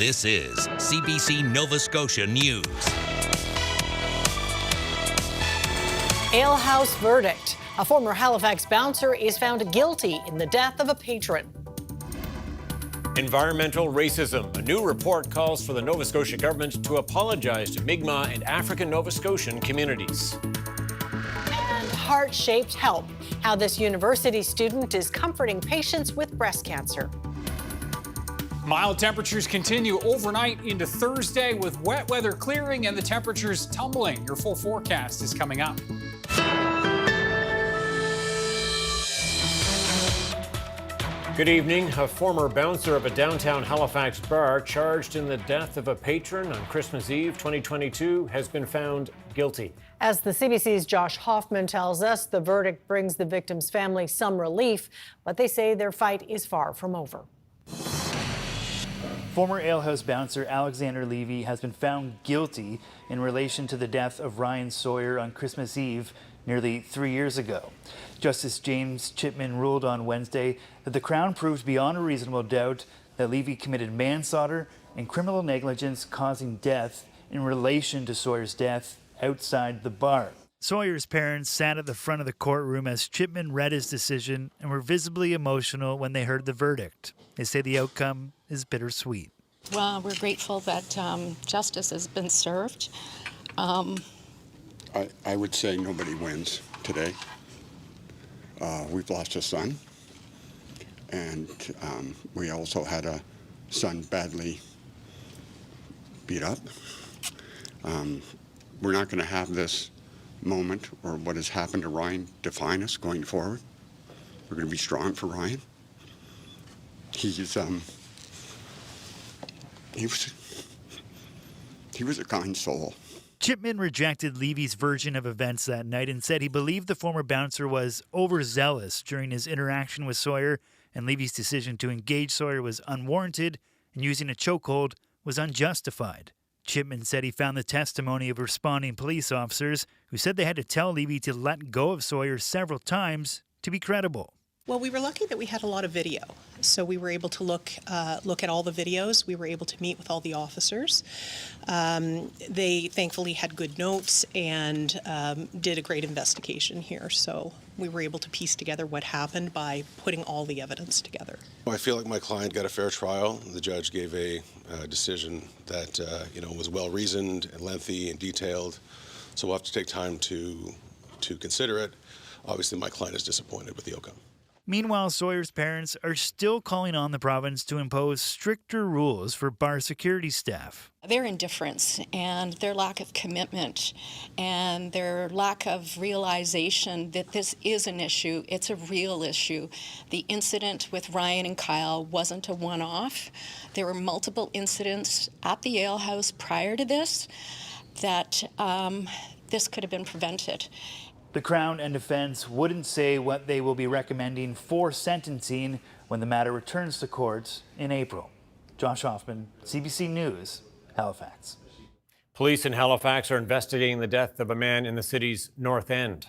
This is CBC Nova Scotia News. Alehouse verdict. A former Halifax bouncer is found guilty in the death of a patron. Environmental racism. A new report calls for the Nova Scotia government to apologize to Mi'kmaq and African Nova Scotian communities. And heart-shaped help. How this university student is comforting patients with breast cancer. Mild temperatures continue overnight into Thursday with wet weather clearing and the temperatures tumbling. Your full forecast is coming up. Good evening. A former bouncer of a downtown Halifax bar charged in the death of a patron on Christmas Eve 2022 has been found guilty. As the CBC's Josh Hoffman tells us, the verdict brings the victim's family some relief, but they say their fight is far from over. Former Alehouse bouncer Alexander Levy has been found guilty in relation to the death of Ryan Sawyer on Christmas Eve nearly 3 years ago. Justice James Chipman ruled on Wednesday that the Crown proved beyond a reasonable doubt that Levy committed manslaughter and criminal negligence causing death in relation to Sawyer's death outside the bar. Sawyer's parents sat at the front of the courtroom as Chipman read his decision and were visibly emotional when they heard the verdict. They say the outcome is bittersweet. Well, we're grateful that justice has been served. I would say nobody wins today. We've lost a son, and we also had a son badly beat up. We're not going to have this moment or what has happened to Ryan define us going forward. We're going to be strong for Ryan. He was a kind soul. Chipman rejected Levy's version of events that night and said he believed the former bouncer was overzealous during his interaction with Sawyer, and Levy's decision to engage Sawyer was unwarranted and using a chokehold was unjustified. Chipman said he found the testimony of responding police officers who said they had to tell Levy to let go of Sawyer several times to be credible. Well, we were lucky that we had a lot of video, so we were able to look at all the videos. We were able to meet with all the officers. They thankfully had good notes and did a great investigation here, so we were able to piece together what happened by putting all the evidence together. I feel like my client got a fair trial. The judge gave a decision that was well reasoned and lengthy and detailed, so we'll have to take time to consider it. Obviously, my client is disappointed with the outcome. Meanwhile, Sawyer's parents are still calling on the province to impose stricter rules for bar security staff. Their indifference and their lack of commitment and their lack of realization that this is an issue, it's a real issue. The incident with Ryan and Kyle wasn't a one-off. There were multiple incidents at the Alehouse prior to this that this could have been prevented. The Crown and defense wouldn't say what they will be recommending for sentencing when the matter returns to courts in April. Josh Hoffman, CBC News, Halifax. Police in Halifax are investigating the death of a man in the city's North End.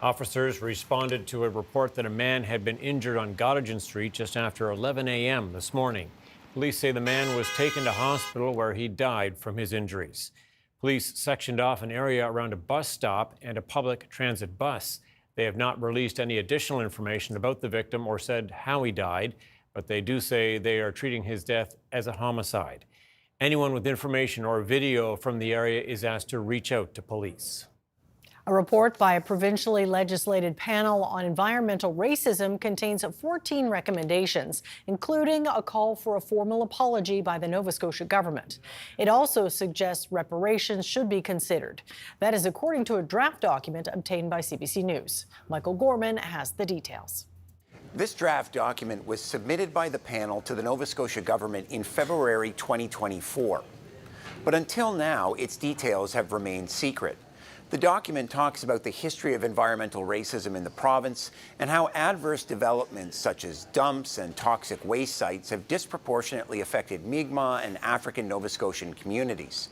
Officers responded to a report that a man had been injured on Gottingen Street just after 11 a.m. this morning. Police say the man was taken to hospital where he died from his injuries. Police sectioned off an area around a bus stop and a public transit bus. They have not released any additional information about the victim or said how he died, but they do say they are treating his death as a homicide. Anyone with information or video from the area is asked to reach out to police. A report by a provincially legislated panel on environmental racism contains 14 recommendations, including a call for a formal apology by the Nova Scotia government. It also suggests reparations should be considered. That is according to a draft document obtained by CBC News. Michael Gorman has the details. This draft document was submitted by the panel to the Nova Scotia government in February 2024. But until now, its details have remained secret. The document talks about the history of environmental racism in the province and how adverse developments such as dumps and toxic waste sites have disproportionately affected Mi'kmaq and African Nova Scotian communities.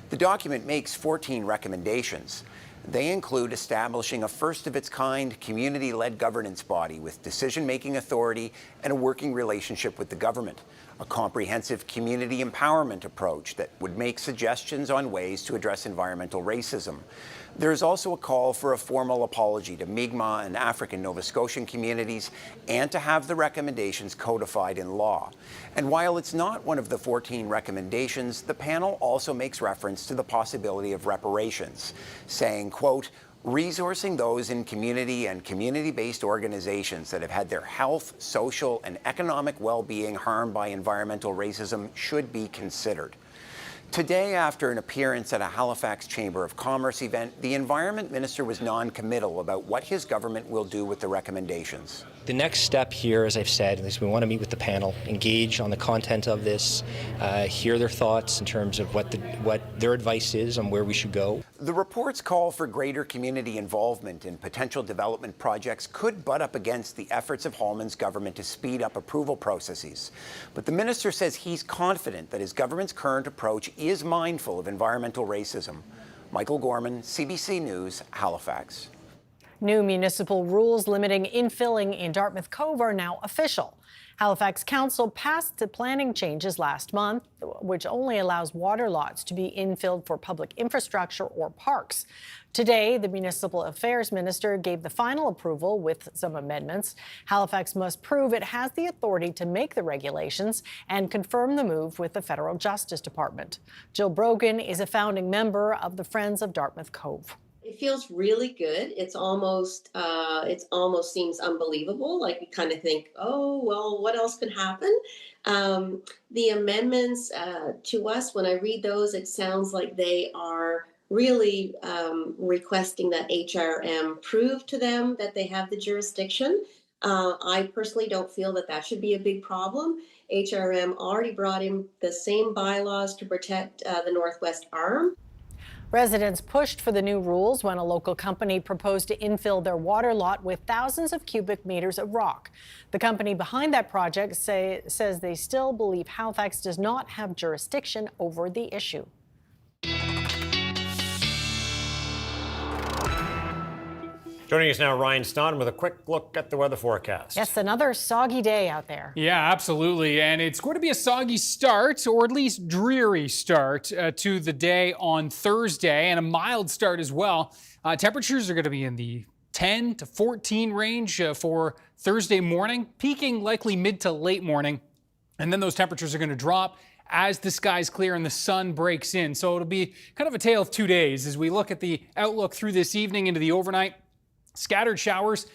The document makes 14 recommendations. They include establishing a first-of-its-kind community-led governance body with decision-making authority and a working relationship with the government, a comprehensive community empowerment approach that would make suggestions on ways to address environmental racism. There's also a call for a formal apology to Mi'kmaq and African Nova Scotian communities and to have the recommendations codified in law. And while it's not one of the 14 recommendations, the panel also makes reference to the possibility of reparations, saying, quote, resourcing those in community and community-based organizations that have had their health, social, and economic well-being harmed by environmental racism should be considered. Today, after an appearance at a Halifax Chamber of Commerce event, the Environment Minister was non-committal about what his government will do with the recommendations. The next step here, as I've said, is we want to meet with the panel, engage on the content of this, hear their thoughts in terms of what their advice is on where we should go. The report's call for greater community involvement in potential development projects could butt up against the efforts of Holman's government to speed up approval processes. But the minister says he's confident that his government's current approach is mindful of environmental racism. Michael Gorman, CBC News, Halifax. New municipal rules limiting infilling in Dartmouth Cove are now official. Halifax Council passed the planning changes last month, which only allows water lots to be infilled for public infrastructure or parks. Today, the Municipal Affairs Minister gave the final approval with some amendments. Halifax must prove it has the authority to make the regulations and confirm the move with the Federal Justice Department. Jill Brogan is a founding member of the Friends of Dartmouth Cove. It feels really good. It almost seems unbelievable. Like we kind of think, oh, well, what else could happen? The amendments to us, when I read those, it sounds like they are really requesting that HRM prove to them that they have the jurisdiction. I personally don't feel that that should be a big problem. HRM already brought in the same bylaws to protect the Northwest Arm. Residents pushed for the new rules when a local company proposed to infill their water lot with thousands of cubic meters of rock. The company behind that project says they still believe Halifax does not have jurisdiction over the issue. Joining us now, Ryan Snoddon with a quick look at the weather forecast. Yes, another soggy day out there. Yeah, absolutely. And it's going to be a soggy start, or at least dreary start, to the day on Thursday, and a mild start as well. Temperatures are going to be in the 10 to 14 range for Thursday morning, peaking likely mid to late morning. And then those temperatures are going to drop as the skies clear and the sun breaks in. So it'll be kind of a tale of 2 days as we look at the outlook through this evening into the overnight. Scattered showers,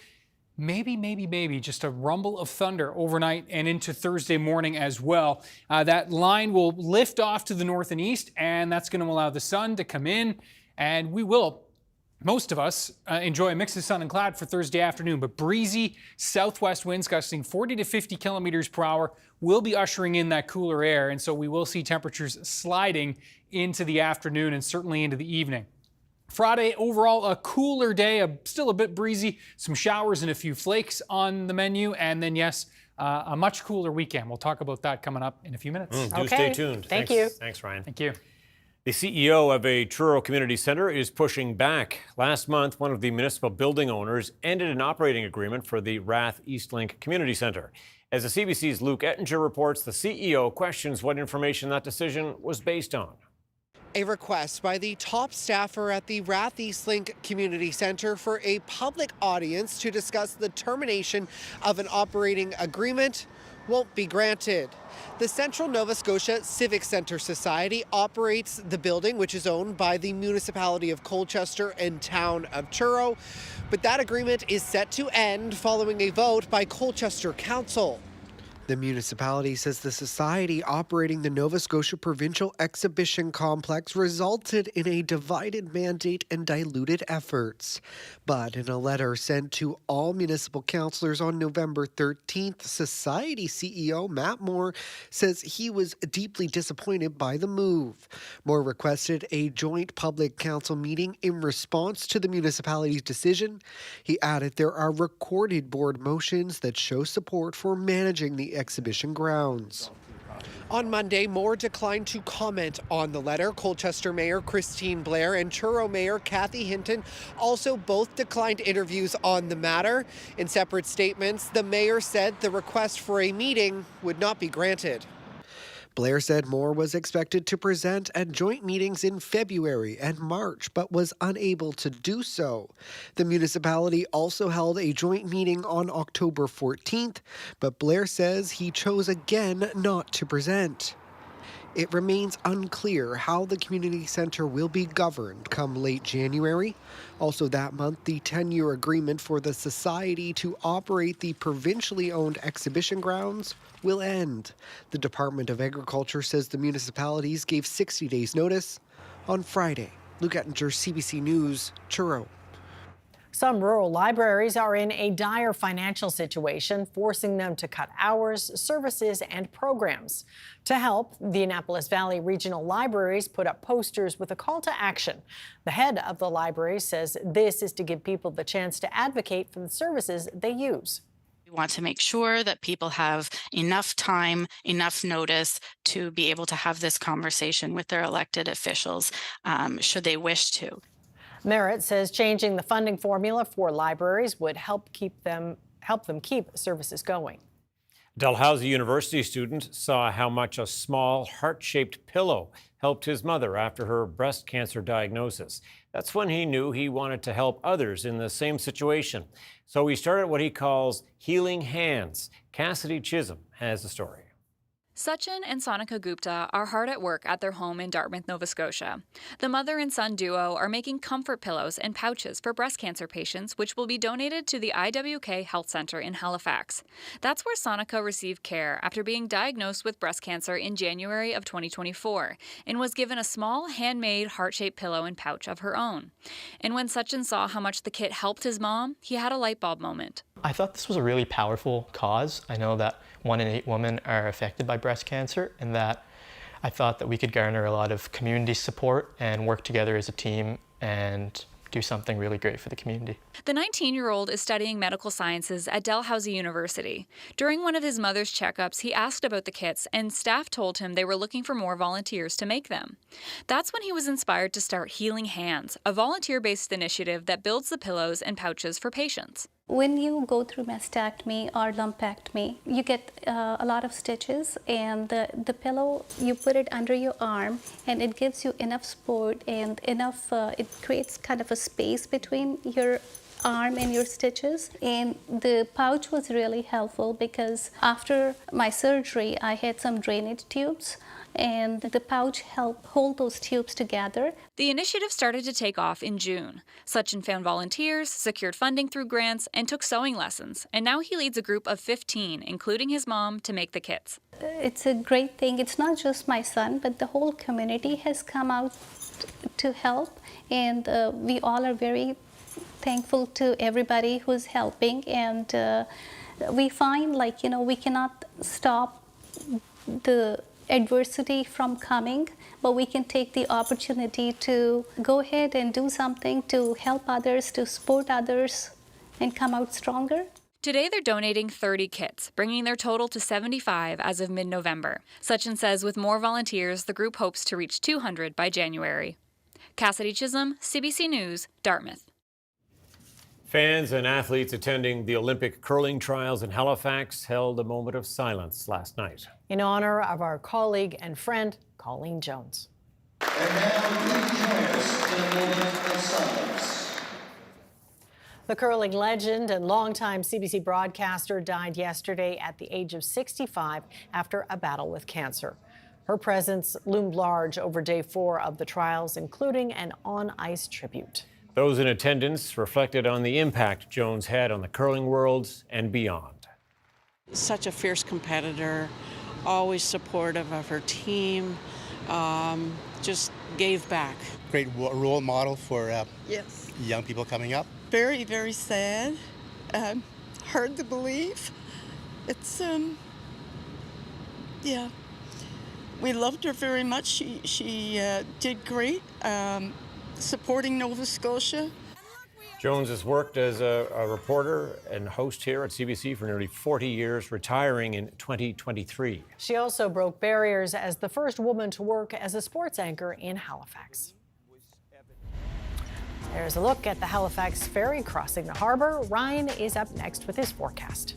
maybe just a rumble of thunder overnight and into Thursday morning as well. That line will lift off to the north and east, and that's going to allow the sun to come in, and we will, most of us, enjoy a mix of sun and cloud for Thursday afternoon, but breezy southwest winds gusting 40 to 50 kilometers per hour will be ushering in that cooler air, and so we will see temperatures sliding into the afternoon and certainly into the evening. Friday, overall, a cooler day, still a bit breezy, some showers and a few flakes on the menu, and then, yes, a much cooler weekend. We'll talk about that coming up in a few minutes. Do stay tuned. Thank you. Thanks, Ryan. Thank you. The CEO of a Truro community centre is pushing back. Last month, one of the municipal building owners ended an operating agreement for the Rath Eastlink Community Centre. As the CBC's Luke Ettinger reports, the CEO questions what information that decision was based on. A request by the top staffer at the Rath Eastlink Community Centre for a public audience to discuss the termination of an operating agreement won't be granted. The Central Nova Scotia Civic Centre Society operates the building, which is owned by the municipality of Colchester and town of Truro, but that agreement is set to end following a vote by Colchester Council. The municipality says the society operating the Nova Scotia Provincial Exhibition Complex resulted in a divided mandate and diluted efforts. But in a letter sent to all municipal councillors on November 13th, Society CEO Matt Moore says he was deeply disappointed by the move. Moore requested a joint public council meeting in response to the municipality's decision. He added there are recorded board motions that show support for managing the exhibition grounds. On Monday, Moore declined to comment on the letter. Colchester Mayor Christine Blair and Truro Mayor Kathy Hinton also both declined interviews on the matter. In separate statements, the mayor said the request for a meeting would not be granted. Blair said Moore was expected to present at joint meetings in February and March, but was unable to do so. The municipality also held a joint meeting on October 14th, but Blair says he chose again not to present. It remains unclear how the community centre will be governed come late January. Also that month, the 10-year agreement for the society to operate the provincially owned exhibition grounds will end. The Department of Agriculture says the municipalities gave 60 days notice on Friday. Luke Ettinger, CBC News, Truro. Some rural libraries are in a dire financial situation, forcing them to cut hours, services, and programs. To help, the Annapolis Valley Regional Libraries put up posters with a call to action. The head of the library says this is to give people the chance to advocate for the services they use. We want to make sure that people have enough time, enough notice to be able to have this conversation with their elected officials, should they wish to. Merritt says changing the funding formula for libraries would help them keep services going. Dalhousie University student saw how much a small heart-shaped pillow helped his mother after her breast cancer diagnosis. That's when he knew he wanted to help others in the same situation. So he started what he calls Healing Hands. Cassidy Chisholm has the story. Sachin and Sonika Gupta are hard at work at their home in Dartmouth, Nova Scotia. The mother and son duo are making comfort pillows and pouches for breast cancer patients, which will be donated to the IWK Health Centre in Halifax. That's where Sonika received care after being diagnosed with breast cancer in January of 2024 and was given a small handmade heart-shaped pillow and pouch of her own. And when Sachin saw how much the kit helped his mom, he had a light bulb moment. I thought this was a really powerful cause. I know that 1 in 8 women are affected by breast cancer, and that I thought that we could garner a lot of community support and work together as a team and do something really great for the community. The 19-year-old is studying medical sciences at Dalhousie University. During one of his mother's checkups, he asked about the kits, and staff told him they were looking for more volunteers to make them. That's when he was inspired to start Healing Hands, a volunteer-based initiative that builds the pillows and pouches for patients. When you go through mastectomy or lumpectomy, you get a lot of stitches, and the pillow, you put it under your arm, and it gives you enough support and enough, it creates kind of a space between your arm and your stitches. And the pouch was really helpful because after my surgery, I had some drainage tubes, and the pouch helped hold those tubes together. The initiative started to take off in June. Sachin found volunteers, secured funding through grants, and took sewing lessons. And now he leads a group of 15, including his mom, to make the kits. It's a great thing. It's not just my son, but the whole community has come out to help, and we all are very thankful to everybody who's helping. And we find, like, we cannot stop the adversity from coming, but we can take the opportunity to go ahead and do something to help others, to support others, and come out stronger. Today they're donating 30 kits, bringing their total to 75 as of mid-November. Sachin says with more volunteers, the group hopes to reach 200 by January. Cassidy Chisholm, CBC News, Dartmouth. Fans and athletes attending the Olympic curling trials in Halifax held a moment of silence last night in honor of our colleague and friend, Colleen Jones. And now please join us in a moment of silence. The curling legend and longtime CBC broadcaster died yesterday at the age of 65 after a battle with cancer. Her presence loomed large over day 4 of the trials, including an on-ice tribute. Those in attendance reflected on the impact Jones had on the curling world and beyond. Such a fierce competitor, always supportive of her team, just gave back. Great role model for yes. young people coming up. Very, very sad, hard to believe. It's, yeah. We loved her very much. She did great. Supporting Nova Scotia. Jones has worked as a reporter and host here at CBC for nearly 40 years, retiring in 2023. She also broke barriers as the first woman to work as a sports anchor in Halifax. There's a look at the Halifax ferry crossing the harbor. Ryan is up next with his forecast.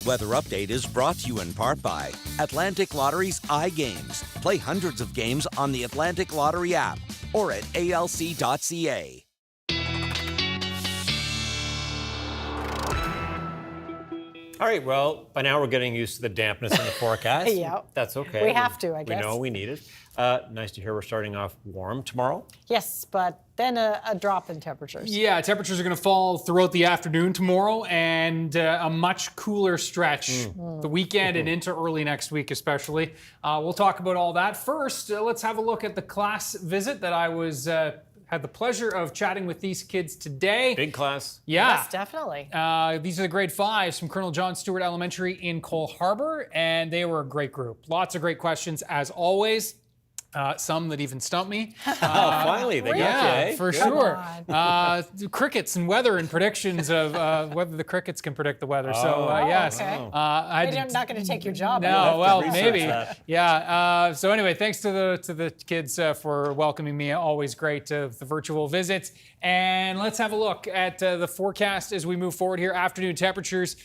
Weather Update is brought to you in part by Atlantic Lottery's iGames. Play hundreds of games on the Atlantic Lottery app or at alc.ca. All right, well, by now we're getting used to the dampness in the forecast. Yeah. That's okay. We have to, I guess. We know we need it. Nice to hear we're starting off warm tomorrow. Yes, but then a drop in temperatures. Yeah, temperatures are going to fall throughout the afternoon tomorrow and a much cooler stretch the weekend and into early next week especially. We'll talk about all that. First, let's have a look at the class visit that I was had the pleasure of chatting with these kids today. Big class. Yeah. Yes, definitely. These are the grade 5s from Colonel John Stewart Elementary in Cole Harbour, and they were a great group. Lots of great questions as always. Some that even stumped me. Finally, they got you, eh? For Good. sure. Crickets and weather and predictions of whether the crickets can predict the weather. Yes. Okay. I'm not going to take your job. No, well, maybe. Yeah. So anyway, thanks to the kids for welcoming me. Always great the virtual visits. And let's have a look at the forecast as we move forward here. Afternoon temperatures.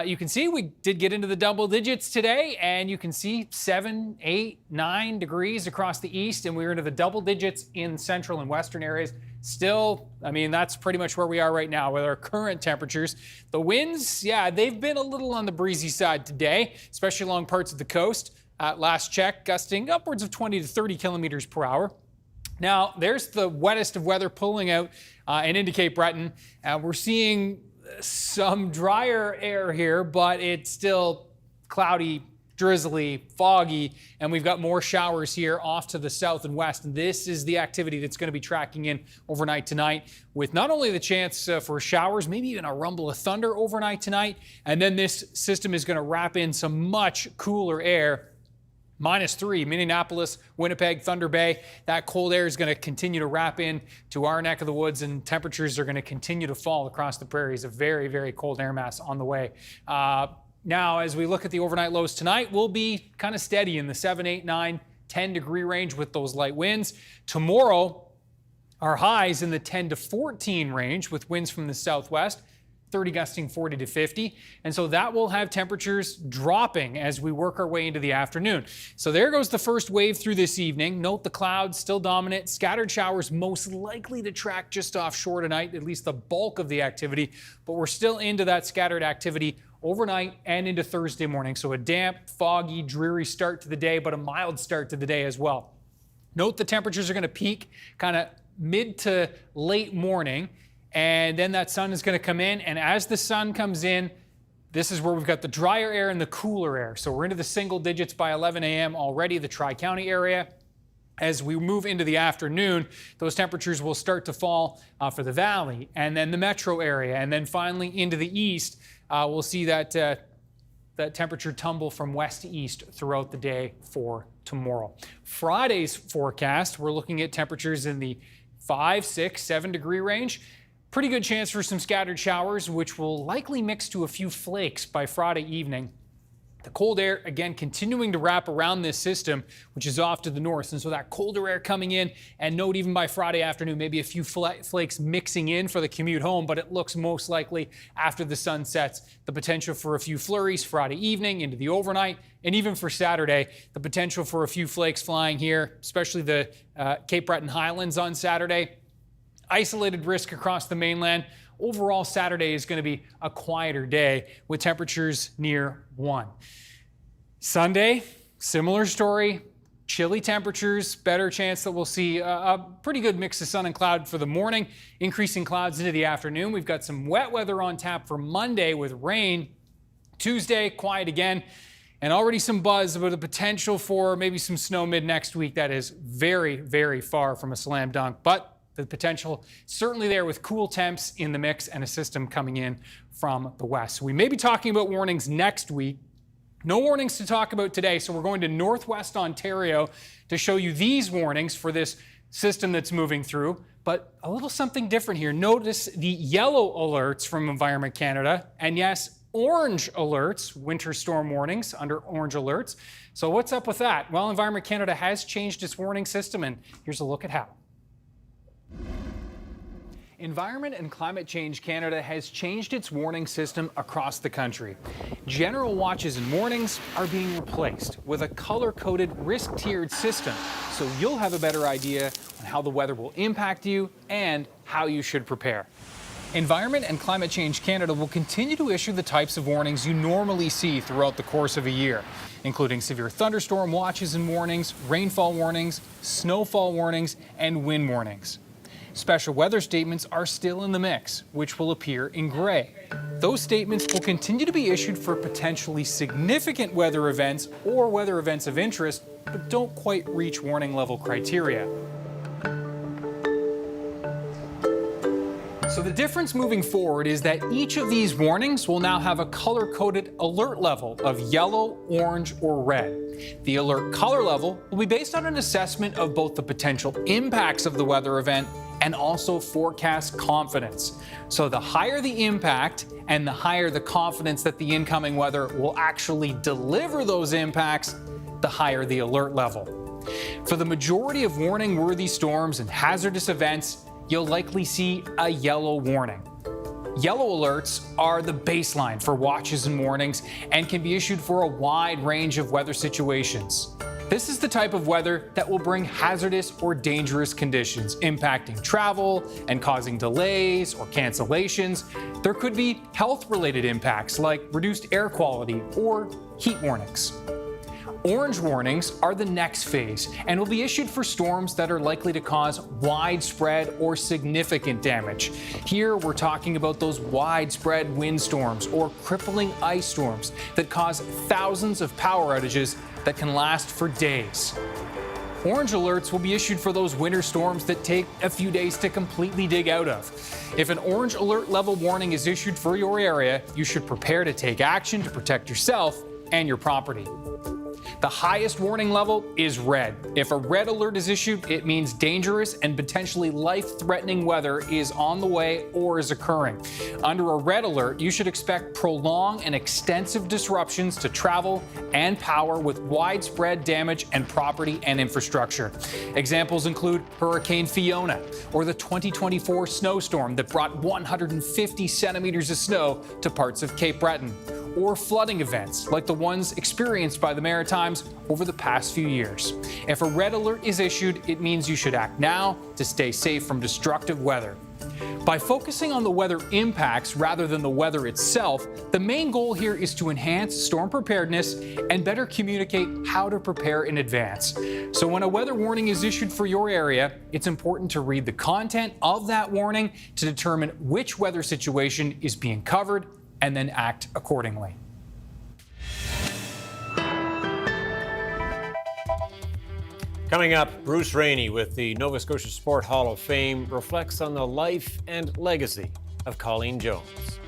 You can see we did get into the double digits today, and you can see 7, 8, 9 degrees across the east, and we're into the double digits in central and western areas. Still, I mean, that's pretty much where we are right now with our current temperatures. The winds, yeah, they've been a little on the breezy side today, especially along parts of the coast. Last check, gusting upwards of 20 to 30 kilometers per hour. Now, there's the wettest of weather pulling out and into Cape Breton. We're seeing some drier air here, but it's still cloudy, drizzly, foggy, and we've got more showers here off to the south and west. And this is the activity that's going to be tracking in overnight tonight, with not only the chance for showers, maybe even a rumble of thunder overnight tonight, and then this system is going to wrap in some much cooler air. -3, Minneapolis, Winnipeg, Thunder Bay. That cold air is going to continue to wrap in to our neck of the woods, and temperatures are going to continue to fall across the prairies. A very, very cold air mass on the way. Now, as we look at the overnight lows tonight, we'll be kind of steady in the 7, 8, 9, 10 degree range with those light winds. Tomorrow, our highs in the 10 to 14 range with winds from the southwest. 30 gusting 40 to 50. And so that will have temperatures dropping as we work our way into the afternoon. So there goes the first wave through this evening. Note the clouds still dominant. Scattered showers most likely to track just offshore tonight, at least the bulk of the activity. But we're still into that scattered activity overnight and into Thursday morning. So a damp, foggy, dreary start to the day, but a mild start to the day as well. Note the temperatures are going to peak kind of mid to late morning. And then that sun is going to come in. And as the sun comes in, this is where we've got the drier air and the cooler air. So we're into the single digits by 11 a.m. already, the Tri-County area. As we move into the afternoon, those temperatures will start to fall for the valley and then the metro area. And then finally into the east, we'll see that temperature tumble from west to east throughout the day for tomorrow. Friday's forecast, we're looking at temperatures in the 5, 6, 7 degree range. Pretty good chance for some scattered showers, which will likely mix to a few flakes by Friday evening. The cold air, again, continuing to wrap around this system, which is off to the north. And so that colder air coming in, and note even by Friday afternoon, maybe a few flakes mixing in for the commute home, but it looks most likely after the sun sets. The potential for a few flurries Friday evening into the overnight, and even for Saturday, the potential for a few flakes flying here, especially the Cape Breton Highlands on Saturday. Isolated risk across the mainland. Overall, Saturday is going to be a quieter day with temperatures near 1. Sunday, similar story. Chilly temperatures, better chance that we'll see a pretty good mix of sun and cloud for the morning, increasing clouds into the afternoon. We've got some wet weather on tap for Monday with rain. Tuesday, quiet again. And already some buzz about the potential for maybe some snow mid next week. That is very, very far from a slam dunk. But the potential certainly there with cool temps in the mix and a system coming in from the west. So we may be talking about warnings next week. No warnings to talk about today, so we're going to northwest Ontario to show you these warnings for this system that's moving through. But a little something different here. Notice the yellow alerts from Environment Canada, and yes, orange alerts, winter storm warnings under orange alerts. So what's up with that? Well, Environment Canada has changed its warning system, and here's a look at how. Environment and Climate Change Canada has changed its warning system across the country. General watches and warnings are being replaced with a color-coded risk-tiered system, so you'll have a better idea on how the weather will impact you and how you should prepare. Environment and Climate Change Canada will continue to issue the types of warnings you normally see throughout the course of a year, including severe thunderstorm watches and warnings, rainfall warnings, snowfall warnings, and wind warnings. Special weather statements are still in the mix, which will appear in gray. Those statements will continue to be issued for potentially significant weather events or weather events of interest, but don't quite reach warning level criteria. So the difference moving forward is that each of these warnings will now have a color-coded alert level of yellow, orange, or red. The alert color level will be based on an assessment of both the potential impacts of the weather event and also forecast confidence. So the higher the impact and the higher the confidence that the incoming weather will actually deliver those impacts, the higher the alert level. For the majority of warning-worthy storms and hazardous events, you'll likely see a yellow warning. Yellow alerts are the baseline for watches and warnings and can be issued for a wide range of weather situations. This is the type of weather that will bring hazardous or dangerous conditions, impacting travel and causing delays or cancellations. There could be health-related impacts like reduced air quality or heat warnings. Orange warnings are the next phase and will be issued for storms that are likely to cause widespread or significant damage. Here we're talking about those widespread windstorms or crippling ice storms that cause thousands of power outages that can last for days. Orange alerts will be issued for those winter storms that take a few days to completely dig out of. If an orange alert level warning is issued for your area, you should prepare to take action to protect yourself and your property. The highest warning level is red. If a red alert is issued, it means dangerous and potentially life-threatening weather is on the way or is occurring. Under a red alert, you should expect prolonged and extensive disruptions to travel and power with widespread damage and property and infrastructure. Examples include Hurricane Fiona or the 2024 snowstorm that brought 150 centimeters of snow to parts of Cape Breton, or flooding events like the ones experienced by the Maritimes over the past few years. If a red alert is issued, it means you should act now to stay safe from destructive weather. By focusing on the weather impacts rather than the weather itself, the main goal here is to enhance storm preparedness and better communicate how to prepare in advance. So when a weather warning is issued for your area, it's important to read the content of that warning to determine which weather situation is being covered and then act accordingly. Coming up, Bruce Rainey with the Nova Scotia Sport Hall of Fame reflects on the life and legacy of Colleen Jones.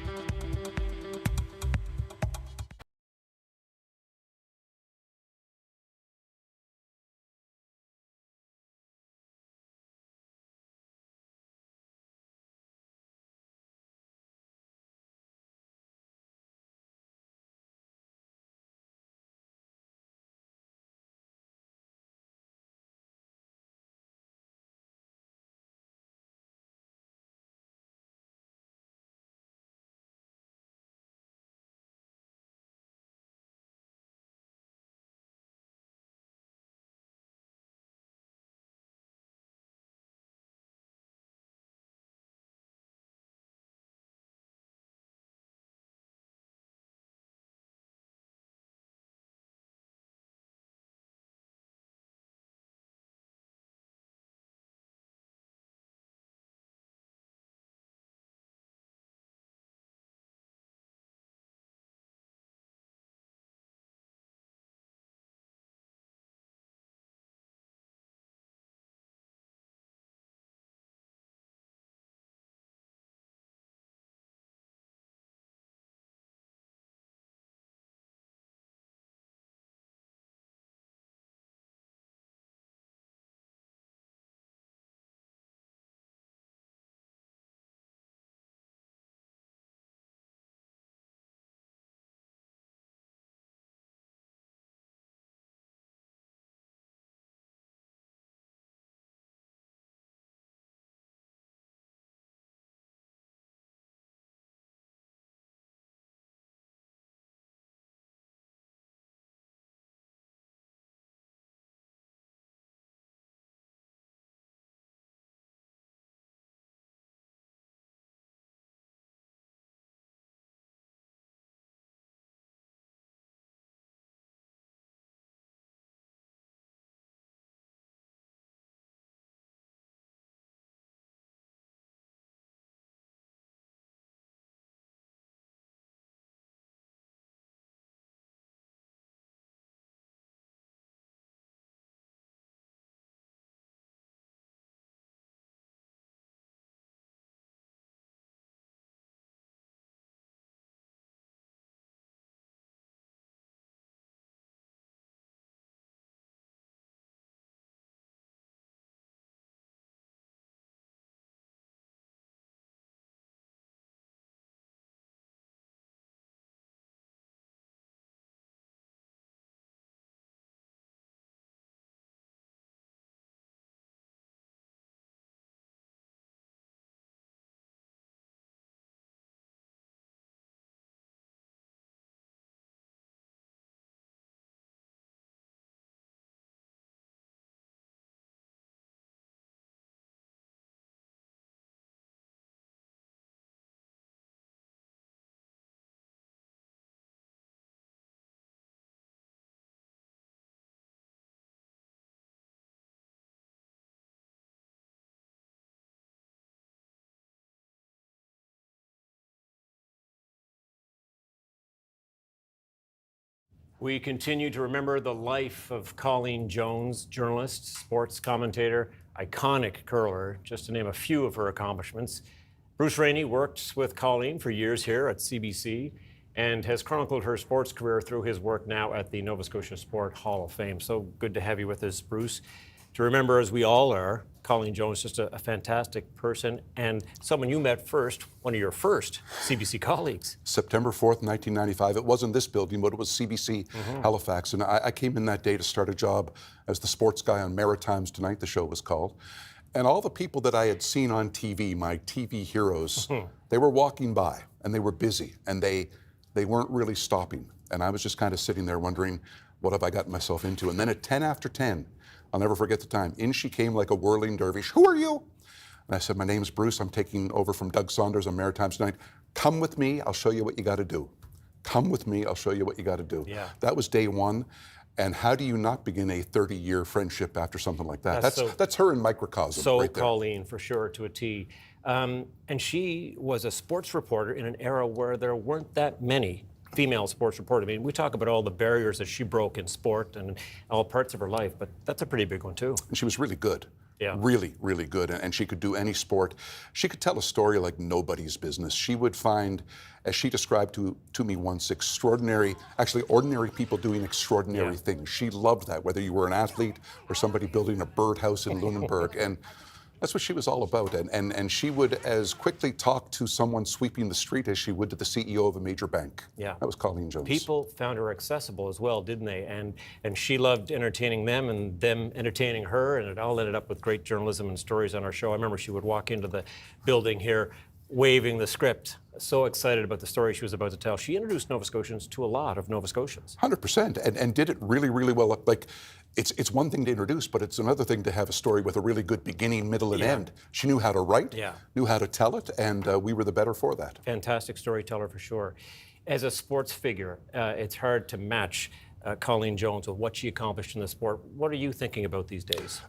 We continue to remember the life of Colleen Jones, journalist, sports commentator, iconic curler, just to name a few of her accomplishments. Bruce Rainey worked with Colleen for years here at CBC and has chronicled her sports career through his work now at the Nova Scotia Sport Hall of Fame. So good to have you with us, Bruce. To remember, as we all are, Colleen Jones, just a fantastic person and someone you met first, one of your first CBC colleagues. September 4th, 1995. It wasn't this building, but it was CBC Halifax. And I came in that day to start a job as the sports guy on Maritimes Tonight, the show was called. And all the people that I had seen on TV, my TV heroes, they were walking by and they were busy and they weren't really stopping. And I was just kind of sitting there wondering, what have I gotten myself into? And then at 10 after 10, I'll never forget the time, in she came like a whirling dervish. Who are you? And I said, my name's Bruce. I'm taking over from Doug Saunders on Maritimes Tonight. Come with me. I'll show you what you got to do. Come with me. I'll show you what you got to do. Yeah. That was day one. And how do you not begin a 30-year friendship after something like that? That's her in microcosm. So right there. Colleen, for sure, to a T. And she was a sports reporter in an era where there weren't that many female sports reporters. I mean, we talk about all the barriers that she broke in sport and all parts of her life, but that's a pretty big one too. And she was really good. Yeah. Really, really good. And she could do any sport. She could tell a story like nobody's business. She would find, as she described to me once, ordinary people doing extraordinary things. She loved that, whether you were an athlete or somebody building a birdhouse in Lunenburg. And that's what she was all about. And she would as quickly talk to someone sweeping the street as she would to the CEO of a major bank. Yeah. That was Colleen Jones. People found her accessible as well, didn't they? And she loved entertaining them and them entertaining her, and it all ended up with great journalism and stories on our show. I remember she would walk into the building here waving the script, so excited about the story she was about to tell. She introduced Nova Scotians to a lot of Nova Scotians. 100%, and did it really, really well. Like, it's one thing to introduce, but it's another thing to have a story with a really good beginning, middle, and end. She knew how to write, knew how to tell it, and we were the better for that. Fantastic storyteller for sure. As a sports figure, it's hard to match Colleen Jones with what she accomplished in the sport. What are you thinking about these days?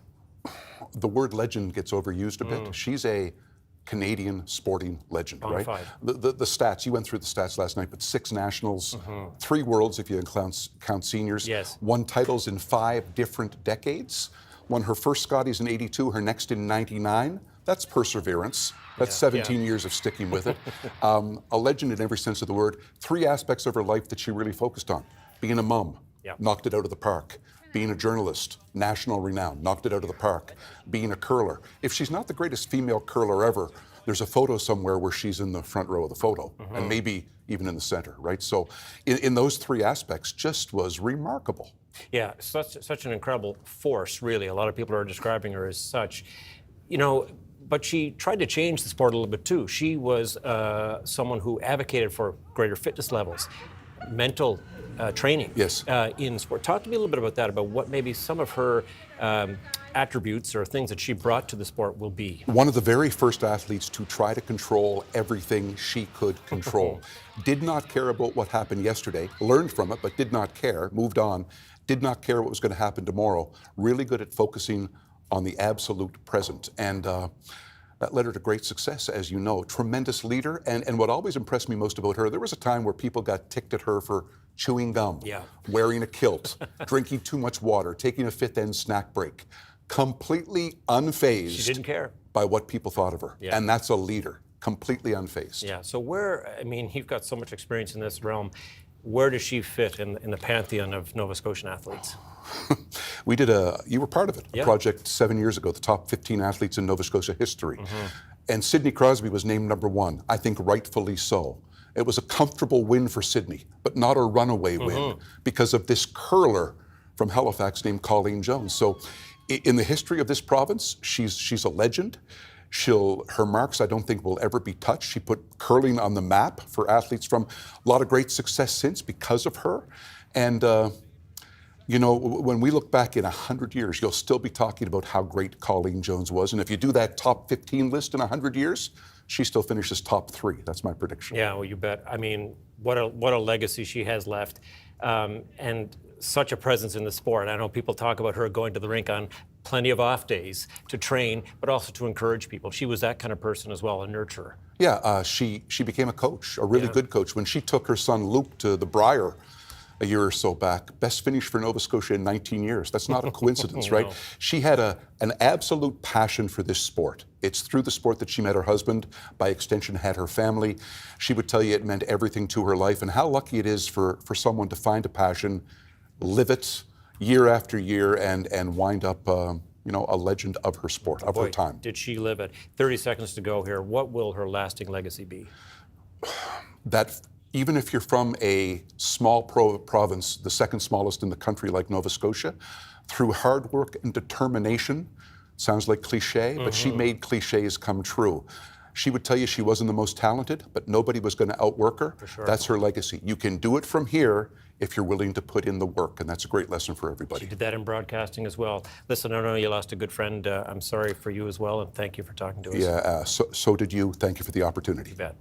The word legend gets overused a bit. She's a Canadian sporting legend, right? The stats, you went through the stats last night, but 6 nationals, 3 worlds if you count seniors, won titles in 5 different decades, won her first Scotties in '82, her next in '99. That's perseverance. That's 17 years of sticking with it. A legend in every sense of the word. 3 aspects of her life that she really focused on. Being a mom, knocked it out of the park. Being a journalist, national renown, knocked it out of the park. Being a curler. If she's not the greatest female curler ever, there's a photo somewhere where she's in the front row of the photo, and maybe even in the center, right? So in those 3 aspects, just was remarkable. Yeah, such an incredible force, really. A lot of people are describing her as such. You know, but she tried to change the sport a little bit too. She was someone who advocated for greater fitness levels, mental training in sport. Talk to me a little bit about that, about what maybe some of her attributes or things that she brought to the sport will be. One of the very first athletes to try to control everything she could control. Did not care about what happened yesterday, learned from it, but did not care, moved on, did not care what was going to happen tomorrow. Really good at focusing on the absolute present. And that led her to great success, as you know. Tremendous leader, and what always impressed me most about her, there was a time where people got ticked at her for chewing gum, wearing a kilt, drinking too much water, taking a fifth end snack break. Completely unfazed. She didn't care by what people thought of her. And that's a leader, completely unfazed. Yeah, so you've got so much experience in this realm. Where does she fit in the pantheon of Nova Scotian athletes? We did you were part of it, a project 7 years ago, the top 15 athletes in Nova Scotia history. And Sidney Crosby was named #1, I think rightfully so. It was a comfortable win for Sidney, but not a runaway win because of this curler from Halifax named Colleen Jones. So in the history of this province, she's a legend. Her marks, I don't think, will ever be touched. She put curling on the map for athletes from a lot of great success since because of her. And, you know, when we look back in 100 years, you'll still be talking about how great Colleen Jones was. And if you do that top 15 list in 100 years, she still finishes top 3. That's my prediction. Yeah, well, you bet. I mean, what a legacy she has left. And such a presence in the sport. I know people talk about her going to the rink on plenty of off days to train, but also to encourage people. She was that kind of person as well, a nurturer. Yeah, she became a coach, a really good coach. When she took her son Luke to the Briar a year or so back, best finish for Nova Scotia in 19 years. That's not a coincidence, right? No. She had an absolute passion for this sport. It's through the sport that she met her husband, by extension had her family. She would tell you it meant everything to her life, and how lucky it is for someone to find a passion, live it year after year, and wind up a legend of her sport, of her time. Did she live it? 30 seconds to go here. What will her lasting legacy be? That even if you're from a small province, the second smallest in the country like Nova Scotia, through hard work and determination, sounds like cliche, but she made cliches come true. She would tell you she wasn't the most talented, but nobody was going to outwork her. For sure. That's her legacy. You can do it from here if you're willing to put in the work, and that's a great lesson for everybody. She did that in broadcasting as well. Listen, I know you lost a good friend. I'm sorry for you as well, and thank you for talking to us. Yeah, so did you. Thank you for the opportunity. You bet.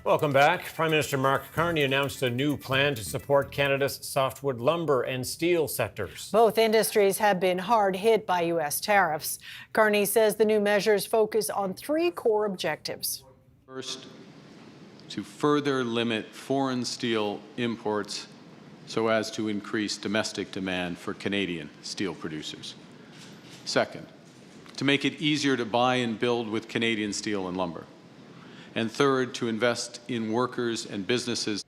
Welcome back. Prime Minister Mark Carney announced a new plan to support Canada's softwood lumber and steel sectors. Both industries have been hard hit by U.S. tariffs. Carney says the new measures focus on three core objectives. First, to further limit foreign steel imports so as to increase domestic demand for Canadian steel producers. Second, to make it easier to buy and build with Canadian steel and lumber. And third, to invest in workers and businesses.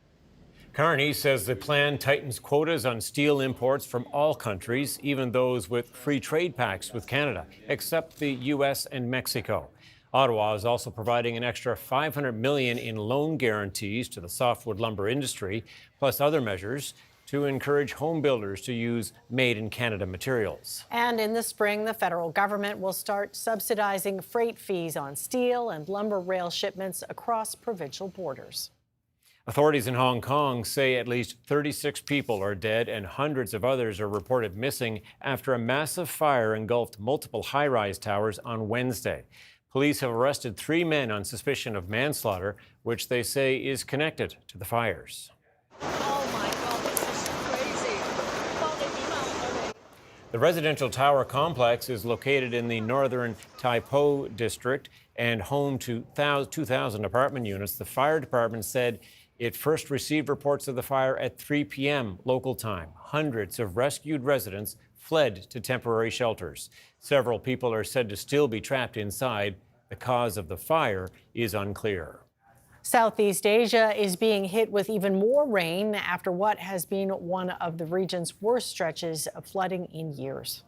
Carney says the plan tightens quotas on steel imports from all countries, even those with free trade pacts with Canada, except the U.S. and Mexico. Ottawa is also providing an extra $500 million in loan guarantees to the softwood lumber industry, plus other measures to encourage home builders to use made-in-Canada materials. And in the spring, the federal government will start subsidizing freight fees on steel and lumber rail shipments across provincial borders. Authorities in Hong Kong say at least 36 people are dead and hundreds of others are reported missing after a massive fire engulfed multiple high-rise towers on Wednesday. Police have arrested 3 men on suspicion of manslaughter, which they say is connected to the fires. Oh my God, this is crazy. The residential tower complex is located in the northern Tai Po district and home to 2,000 apartment units. The fire department said it first received reports of the fire at 3 p.m. local time. Hundreds of rescued residents fled to temporary shelters. Several people are said to still be trapped inside. The cause of the fire is unclear. Southeast Asia is being hit with even more rain after what has been one of the region's worst stretches of flooding in years.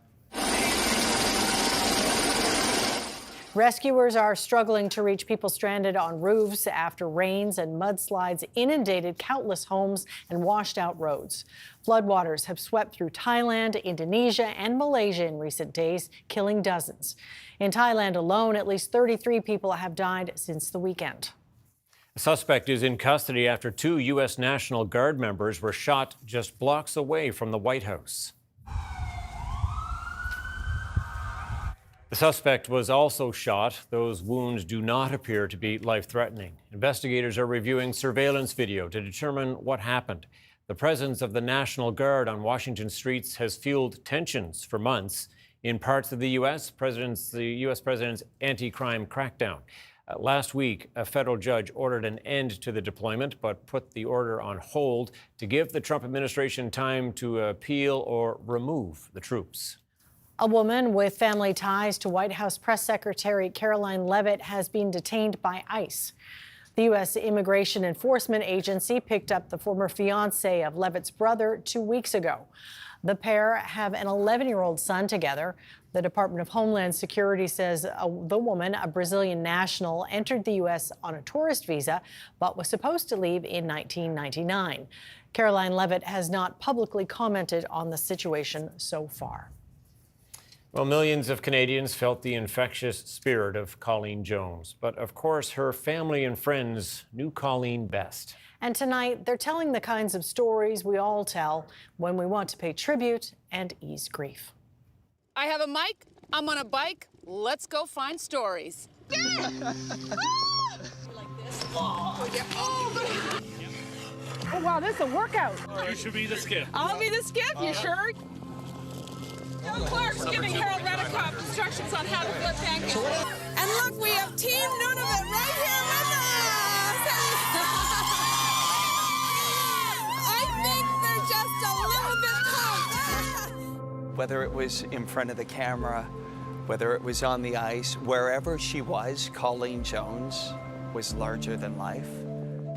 Rescuers are struggling to reach people stranded on roofs after rains and mudslides inundated countless homes and washed out roads. Floodwaters have swept through Thailand, Indonesia, and Malaysia in recent days, killing dozens. In Thailand alone, at least 33 people have died since the weekend. A suspect is in custody after 2 U.S. National Guard members were shot just blocks away from the White House. The suspect was also shot. Those wounds do not appear to be life-threatening. Investigators are reviewing surveillance video to determine what happened. The presence of the National Guard on Washington streets has fueled tensions for months. In parts of the U.S., the U.S. president's anti-crime crackdown. Last week, a federal judge ordered an end to the deployment, but put the order on hold to give the Trump administration time to appeal or remove the troops. A woman with family ties to White House Press Secretary Caroline Leavitt has been detained by ICE. The U.S. Immigration Enforcement Agency picked up the former fiancé of Leavitt's brother 2 weeks ago. The pair have an 11-year-old son together. The Department of Homeland Security says the woman, a Brazilian national, entered the U.S. on a tourist visa, but was supposed to leave in 1999. Caroline Leavitt has not publicly commented on the situation so far. Well, millions of Canadians felt the infectious spirit of Colleen Jones. But of course, her family and friends knew Colleen best. And tonight, they're telling the kinds of stories we all tell when we want to pay tribute and ease grief. I have a mic, I'm on a bike, let's go find stories. Like this. Oh, wow, this is a workout. You should be the skip. I'll be the skip, you sure? Joe Clark's giving Harold Reddekopp instructions on how to flip pancakes. And look, we have Team Nunavut right here with us! I think they're just a little bit pumped. Whether it was in front of the camera, whether it was on the ice, wherever she was, Colleen Jones was larger than life.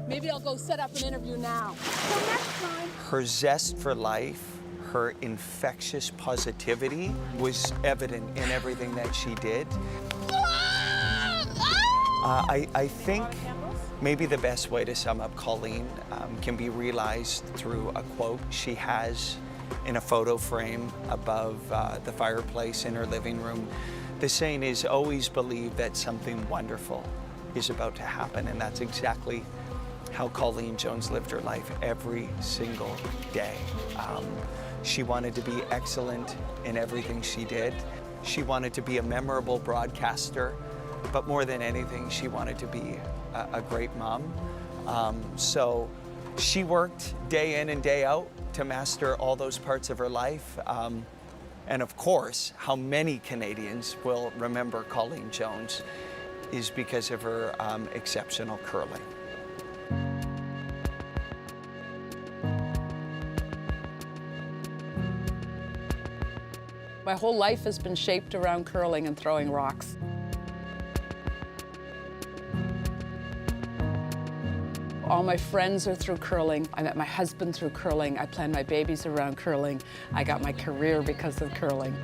Maybe I'll go set up an interview now. Till next time. Her zest for life, her infectious positivity was evident in everything that she did. I think maybe the best way to sum up Colleen can be realized through a quote she has in a photo frame above the fireplace in her living room. The saying is, always believe that something wonderful is about to happen, and that's exactly how Colleen Jones lived her life every single day. She wanted to be excellent in everything she did. She wanted to be a memorable broadcaster, but more than anything, she wanted to be a great mom. So she worked day in and day out to master all those parts of her life. And of course, how many Canadians will remember Colleen Jones is because of her exceptional curling. My whole life has been shaped around curling and throwing rocks. All my friends are through curling. I met my husband through curling. I planned my babies around curling. I got my career because of curling.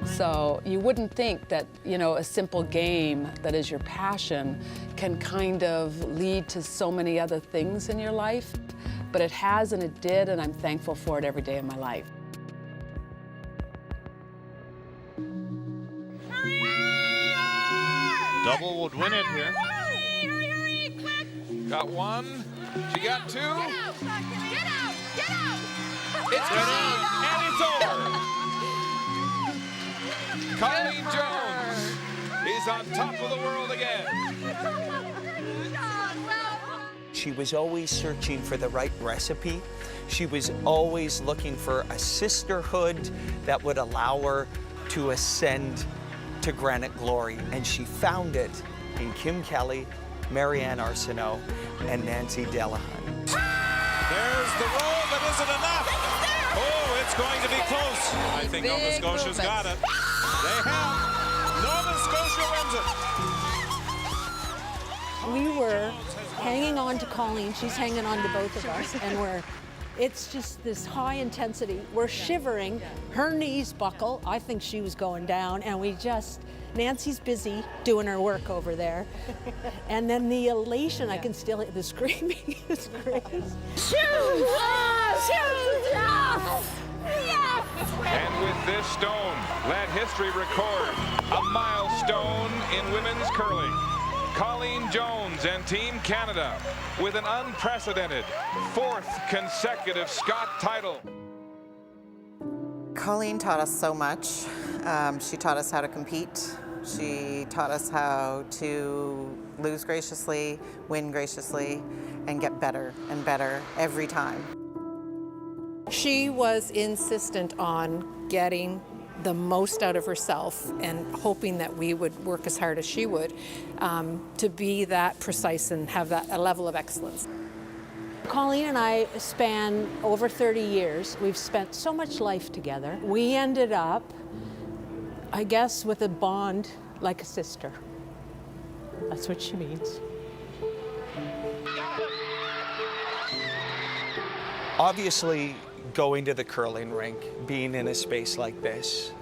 So you wouldn't think that, you know, a simple game that is your passion can kind of lead to so many other things in your life, but it has and it did, and I'm thankful for it every day of my life. Double would win it here. Got one. She got two. Get out! It's ready, and it's over. Colleen Jones is on top of the world again. She was always searching for the right recipe. She was always looking for a sisterhood that would allow her to ascend to granite glory. And she found it in Kim Kelly, Marianne Arsenault, and Nancy Delahunt. There's the roll, but is it enough? Oh, it's going to be close. I think Nova Scotia's got it. They have. Nova Scotia wins it. We were hanging on to Colleen. She's hanging on to both of us, and it's just this high intensity. We're shivering. Her knees buckle. I think she was going down, and Nancy's busy doing her work over there. And then the elation, I can still hear the screaming is great. Shoot! Shoot! Yes! And with this stone, let history record a milestone in women's curling. Colleen Jones and Team Canada with an unprecedented 4th consecutive Scott title. Colleen taught us so much. She taught us how to compete. She taught us how to lose graciously, win graciously, and get better and better every time. She was insistent on getting the most out of herself and hoping that we would work as hard as she would to be that precise and have a level of excellence. Colleen and I span over 30 years. We've spent so much life together. We ended up, I guess, with a bond like a sister. That's what she means. Obviously, going to the curling rink, being in a space like this,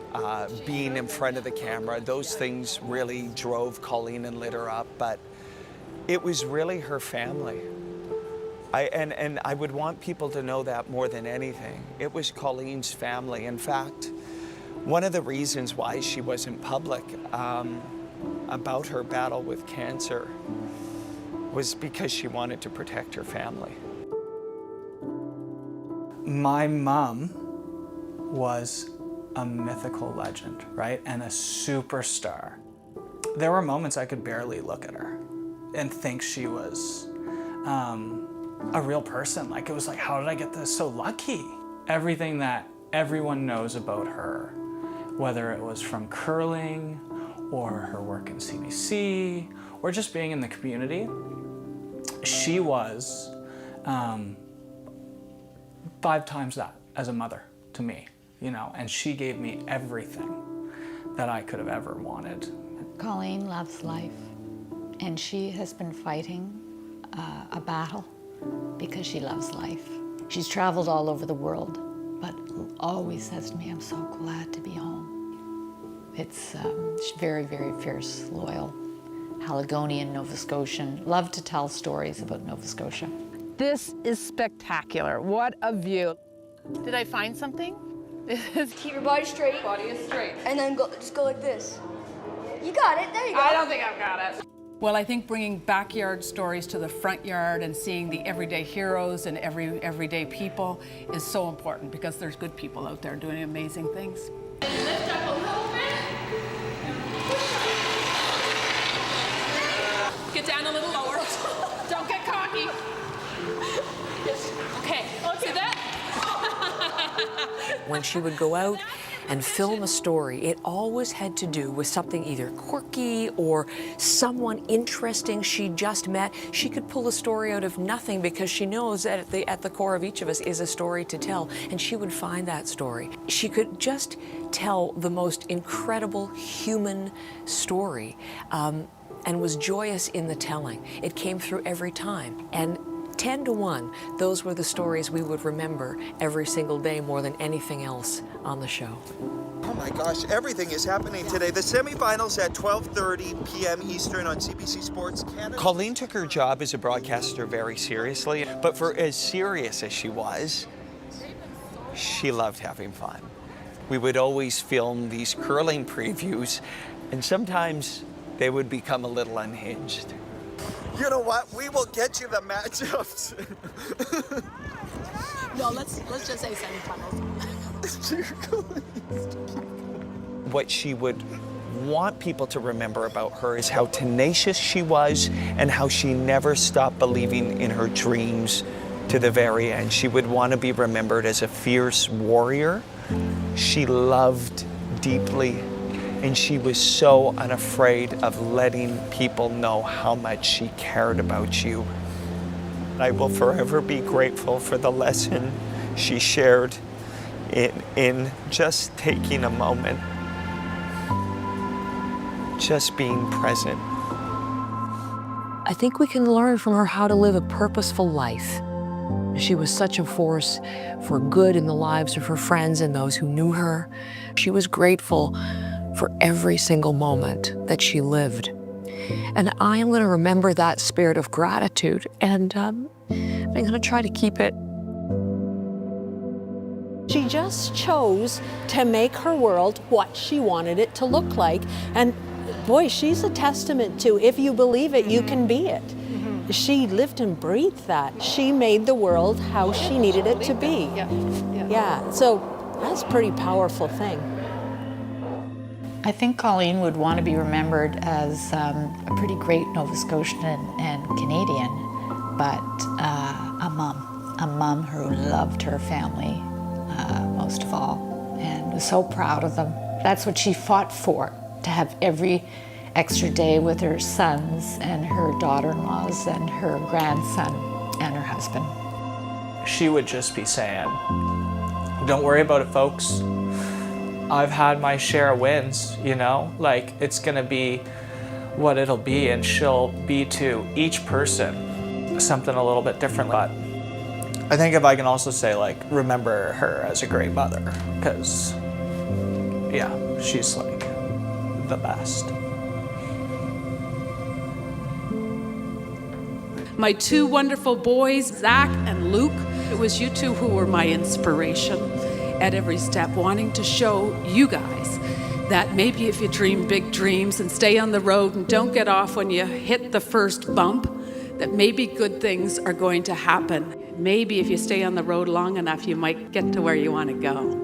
being in front of the camera, those things really drove Colleen and lit her up, but it was really her family. And I would want people to know that more than anything. It was Colleen's family. In fact, one of the reasons why she wasn't public about her battle with cancer was because she wanted to protect her family. My mom was a mythical legend, right? And a superstar. There were moments I could barely look at her and think she was a real person. Like, it was like, how did I get this so lucky? Everything that everyone knows about her, whether it was from curling or her work in CBC or just being in the community, she was 5 times that as a mother to me, you know, and she gave me everything that I could have ever wanted. Colleen loves life, and she has been fighting a battle because she loves life. She's traveled all over the world, but always says to me, I'm so glad to be home. It's she's very, very fierce, loyal, Haligonian, Nova Scotian, love to tell stories about Nova Scotia. This is spectacular. What a view. Did I find something? Keep your body straight. Body is straight. And then just go like this. You got it. There you go. I don't think I've got it. Well, I think bringing backyard stories to the front yard and seeing the everyday heroes and everyday people is so important, because there's good people out there doing amazing things. Lift up a little bit. Get down a little lower. Don't get cocky. Okay, see that? When she would go out and film a story, it always had to do with something either quirky or someone interesting she just met. She could pull a story out of nothing because she knows that at the core of each of us is a story to tell, and she would find that story. She could just tell the most incredible human story, and was joyous in the telling. It came through every time. And 10 to 1, those were the stories we would remember every single day more than anything else on the show. Oh my gosh, everything is happening today. The semifinals at 12:30 p.m. Eastern on CBC Sports Canada. Colleen took her job as a broadcaster very seriously, but for as serious as she was, she loved having fun. We would always film these curling previews, and sometimes they would become a little unhinged. You know what? We will get you the matchups. No, let's just say semifinals. What she would want people to remember about her is how tenacious she was and how she never stopped believing in her dreams to the very end. She would want to be remembered as a fierce warrior. She loved deeply, and she was so unafraid of letting people know how much she cared about you. I will forever be grateful for the lesson she shared in just taking a moment, just being present. I think we can learn from her how to live a purposeful life. She was such a force for good in the lives of her friends and those who knew her. She was grateful for every single moment that she lived. And I'm going to remember that spirit of gratitude, and I'm going to try to keep it. She just chose to make her world what she wanted it to look like. And boy, she's a testament to, if you believe it, you can be it. She lived and breathed that. She made the world how she needed it to be. Yeah, so that's a pretty powerful thing. I think Colleen would want to be remembered as a pretty great Nova Scotian and Canadian, but a mom who loved her family most of all and was so proud of them. That's what she fought for, to have every extra day with her sons and her daughter-in-laws and her grandson and her husband. She would just be saying, "Don't worry about it, folks. I've had my share of wins, you know? Like, it's gonna be what it'll be," and she'll be to each person something a little bit different. But I think if I can also say, like, remember her as a great mother, because, yeah, she's like the best. My two wonderful boys, Zach and Luke, it was you two who were my inspiration at every step, wanting to show you guys that maybe if you dream big dreams and stay on the road and don't get off when you hit the first bump, that maybe good things are going to happen. Maybe if you stay on the road long enough, you might get to where you want to go.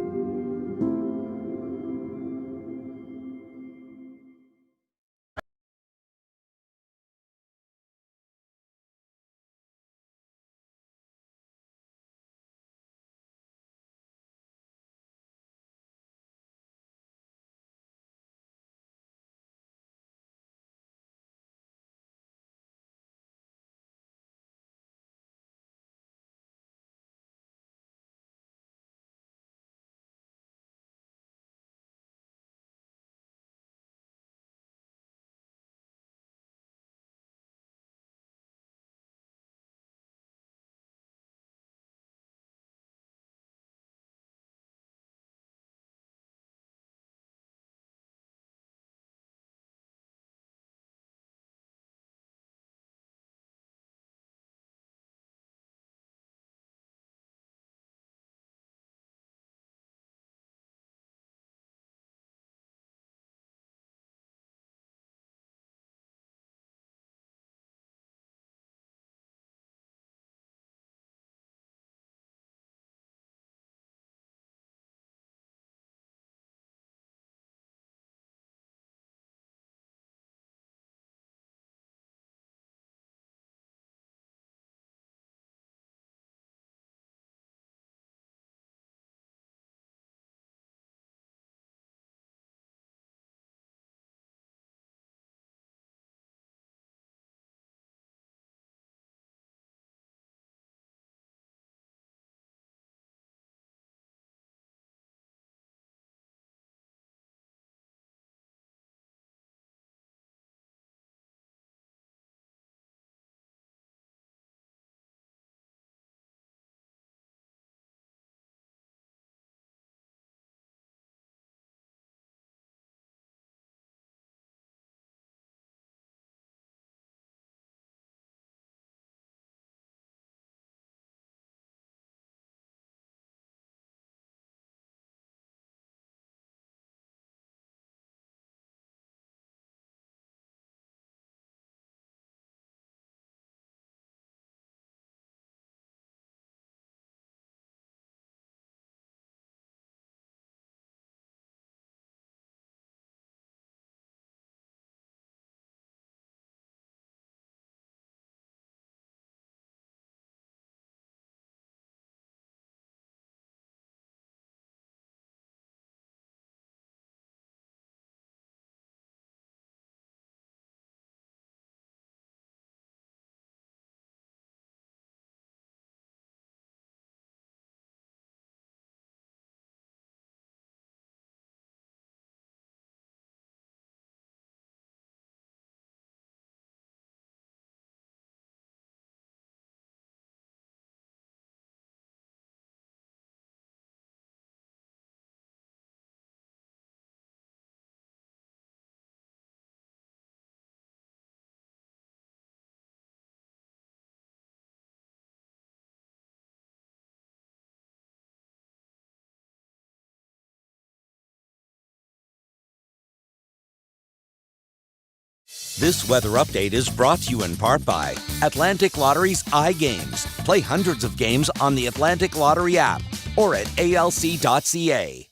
This weather update is brought to you in part by Atlantic Lottery's iGames. Play hundreds of games on the Atlantic Lottery app or at alc.ca.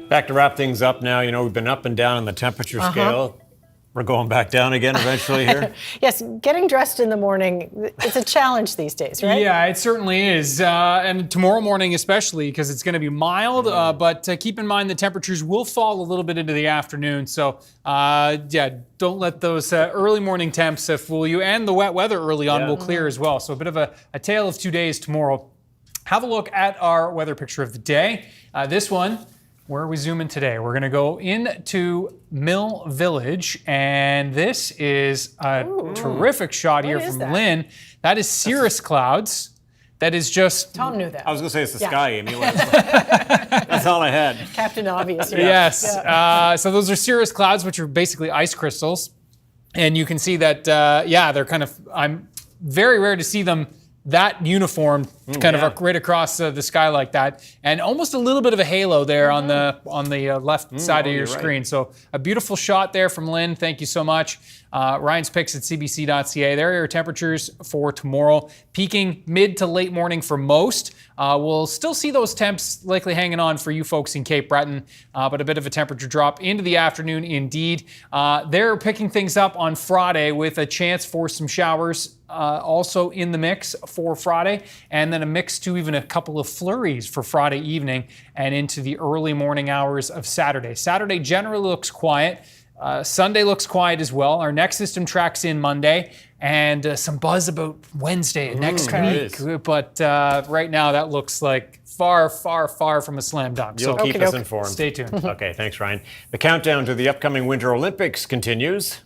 Back to wrap things up now. You know, we've been up and down on the temperature scale. We're going back down again eventually here. Yes, getting dressed in the morning, it's a challenge these days, right? Yeah, it certainly is. And tomorrow morning especially, because it's going to be mild. But keep in mind the temperatures will fall a little bit into the afternoon. So, yeah, don't let those early morning temps fool you. And the wet weather early on will clear as well. So a bit of a tale of 2 days tomorrow. Have a look at our weather picture of the day. This one, where are we zooming today? We're going to go into Mill Village, and this is a terrific shot here from Lynn. That is cirrus clouds. That is just... Tom knew that. I was going to say it's the sky, Amy. That's all I had. Captain Obvious. Yes. Yeah. So those are cirrus clouds, which are basically ice crystals. And you can see that, yeah, they're kind of... I'm very rare to see them that uniform, kind of right across the sky like that, and almost a little bit of a halo there on the left side of your screen. Right. So a beautiful shot there from Lynn. Thank you so much. Ryan's picks at cbc.ca. There are your temperatures for tomorrow, peaking mid to late morning for most. We'll still see those temps likely hanging on for you folks in Cape Breton, but a bit of a temperature drop into the afternoon indeed. They're picking things up on Friday with a chance for some showers also in the mix for Friday, and then a mix to even a couple of flurries for Friday evening and into the early morning hours of Saturday. Saturday generally looks quiet. Sunday looks quiet as well. Our next system tracks in Monday, and some buzz about Wednesday next week. But right now that looks like far, far, far from a slam dunk. You'll keep us informed. Stay tuned. Okay, thanks, Ryan. The countdown to the upcoming Winter Olympics continues.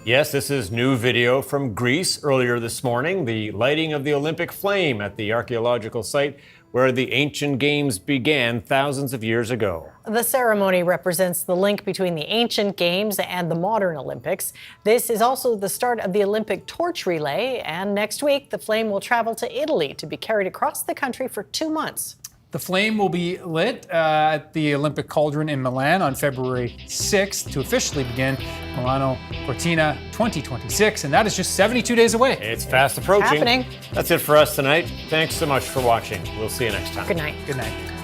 Yes, this is new video from Greece earlier this morning. The lighting of the Olympic flame at the archaeological site where the ancient games began thousands of years ago. The ceremony represents the link between the ancient games and the modern Olympics. This is also the start of the Olympic torch relay, and next week the flame will travel to Italy to be carried across the country for 2 months. The flame will be lit at the Olympic Cauldron in Milan on February 6th to officially begin Milano Cortina 2026, and that is just 72 days away. It's fast approaching. Happening. That's it for us tonight. Thanks so much for watching. We'll see you next time. Good night. Good night.